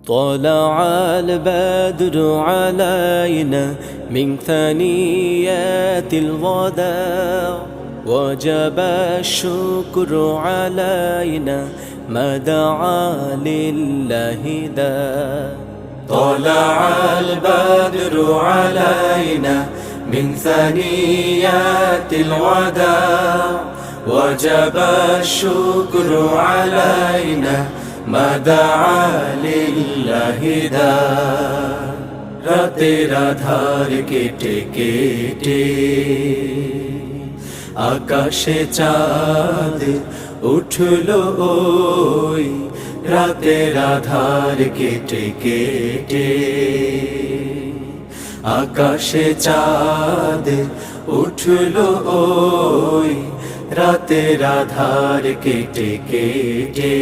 طلع البدر علينا من ثنيات الوداع وجب الشكر علينا ما دعا لله داع طلع البدر علينا من ثنيات الوداع وجب الشكر علينا ما دعا লিল্লাহ দার রাতের আধার কেটে কেটে আকাশে চাঁদ উঠলো ওই রাতের আধার কেটে কেটে আকাশে চাঁদ উঠলো ওই রাতের আধার কেটে কেটে